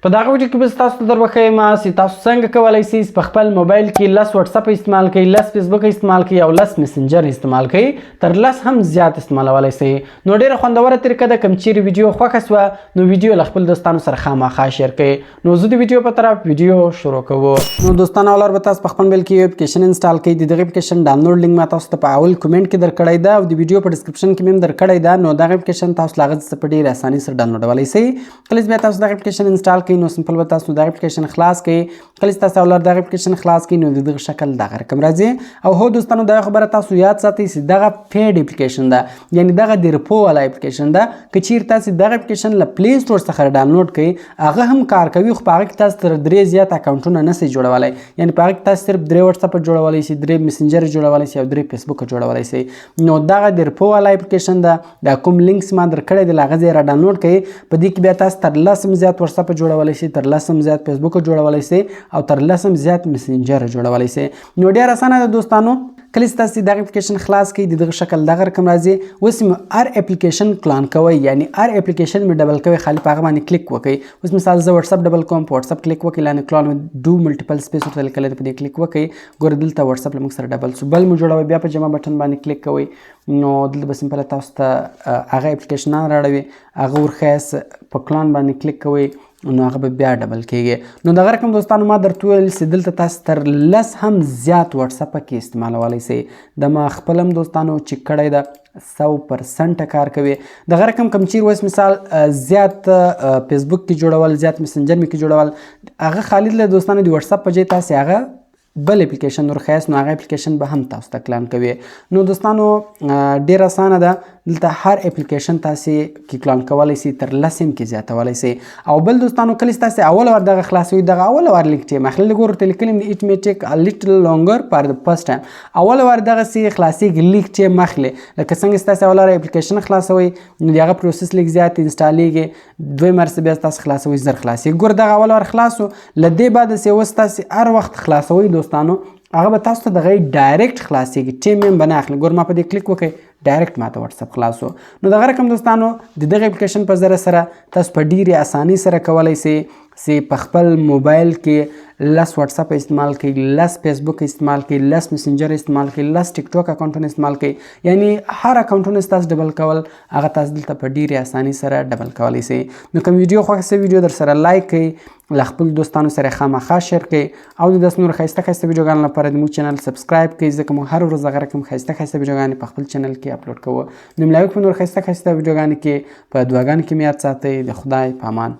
په دغه ویډیو کې به تاسو ته دربښیم چې تاسو څنګه کولی شئ په خپل موبایل کې 10 واتساپ استعمال کړئ، 10 فیسبوک استعمال کړئ او 10 مسنجر استعمال کړئ، تر 10 هم زیات استعمالولی شئ. نو ډېره خوندوره طریقه ده. کوم چیرې ویډیو خوښه سوه نو ویډیو له خپل دوستانو سره خامخا شیر کړئ. نو زه د ویډیو په طرف ویډیو شروع کوو. نو دوستانو اول به تاسو په خپل موبایل کې اپلیکیشن انسټال کړئ. د دغه اپلیکیشن ډاونلوډ لینک ما تاسو ته په اول کومنټ کې درکړی ده او د ویډیو په ډسکرپشن کې مې درکړی ده. نو دغه اپلیکیشن تاسو لاغه په ډېر اسانۍ سره ډاونلوډولی شئ. کله چې بیا تاسو دغه اپلیکیشن انسټال کړئ نو سمپل به تاسو دغه اپلیکیشن خلاص کړئ. کله چې تاسو اول دغه اپلیکیشن خلاص کړئ نو دغه شکل دغه رقم راځي. او هو دوستانو دغه خبره تاسو یاد ساتئ چې دغه پیډ اپلیکیشن ده، یعنی دغه د رپو والا اپلیکیشن ده. که چیرې تاسو دغه اپلیکیشن له پلی سټور څخه ډاونلوډ کړئ هغه هم کار کوي، خو په هغه کې تاسو تر 3 زیات اکاونټونه نشئ جوړولی. یعنی په هغه کې تاسو صرف 3 واتساپ جوړولی شئ، 3 مسنجر جوړولی شئ او 3 فیسبوک جوړولی شئ. نو دغه د رپو والا اپلیکیشن ده. دا کوم لینکس ما درکړی دی هغه ځای را ډاونلوډ کړئ. په دې کې بیا تاسو تر 10 زیات واتساپ جوړولی شئ، تر 10 زیات فیسبوک جوړولی شئ او تر 10 زیات مسنجر جوړولی شئ. نو ډېر اسانه ده دوستانو. کله چې تاسو دغه اپلیکیشن خلاص کړئ د دغه شکل دغه رقم راځي. اوس مې هر اپلیکیشن کلان کوئ، یعنی هر اپلیکیشن مې ډبل کوئ، خالي په هغه باندې کلیک وکړئ. اوس مثال زه واتساپ ډبل کوم، په واتساپ کلیک وکړئ، لاندې کلان ډو ملټیپل سپیس ورته لیکلی دی، په دې کلیک وکړئ. ګوره دلته واتساپ له موږ سره ډبل شو، بل مو جوړوئ، بیا په جمع بټن باندې کلیک کوئ. نو دلته به سمپله تاسو ته هغه اپلیکیشنان راړوي، هغه ورښایاست په کلان باندې کلیک کوئ نو هغه به بیا ډبل کیږي. نو دغه رقم دوستانو ما درته وویل چې دلته تاسو تر 10 هم زیات واتساپ کې استعمالولی شئ. د ما خپل هم دوستانو چیک کړی ده 100% کار کوي. دغه رقم کوم چیرې اوس مثال زیات فیسبوک کې جوړول، زیات مسنجر مې کې جوړول، هغه خالي له دوستانو د واتساپ په ځای تاسو هغه بل اپلیکیشن ورښایاست نو هغه اپلیکیشن به هم تاسو ته کلان کوي. نو دوستانو ډېر اسانه ده. دلته هر اپلیکیشن تاسو کې کلان کولی شئ، تر 10 هم کې زیاتولی شئ. او بل دوستانو کله چې تاسو اول وار دغه خلاصوئ دغه اول وار لیک ټایم اخلي، لږ ورته لیکلي م اټ مې ټیک ا لیټل لانګر فار د فرست ټایم. اول وار دغسې خلاصېږي، لیک ټایم اخلي. لکه څنګه چې تاسو اول وار اپلیکیشن خلاصوئ نو د هغه پروسس لږ زیات انسټالېږي، دویم وار بیا تاسو خلاصوئ زر خلاصېږي. ګوره دغه اول وار خلاص و، له دې بعد چې اوس تاسو هر وخت خلاصوئ دوستانو هغه به تاسو ته دغه ډایرکټ خلاصېږي، ټایم هم به نه اخلي. ګوره ما په دې کلیک وکړئ ډایرکټ ماته واتساپ خلاص و. نو دغه رقم دوستانو د دغه اپلیکیشن په ذریعه سره تاسو په ډېرې اسانۍ سره کولی شئ چې په خپل موبایل کې 10 واتساپ استعمال کړئ، 10 فیسبوک استعمال کړئ، 10 مسنجر استعمال کړئ، 10 ټیک ټاک اکاونټونه استعمال کړئ. یعنی هر اکاونټونه تاسو ډبل کول هغه تاسو دلته په ډېرې اسانۍ سره ډبل کولی شئ. نو کوم ویډیو خوښه شوې ویډیو در سره لایک کړئ، له خپل دوستانو سره خامخا شیر کړئ او د داسې نور ښایسته ښایسته ویډیوګانو لپاره زموږ چینل سبسکرایب کړئ، ځکه موږ هر ورځ هغه رقم ښایسته ښایسته ویډیوګانې په خپل چینل کې اپلوډ کوو. نو ملاوي په نور ښایسته ښایسته ویډیوګانو کې په دعاګانو کې مې یاد ساتئ. د خدای په امان.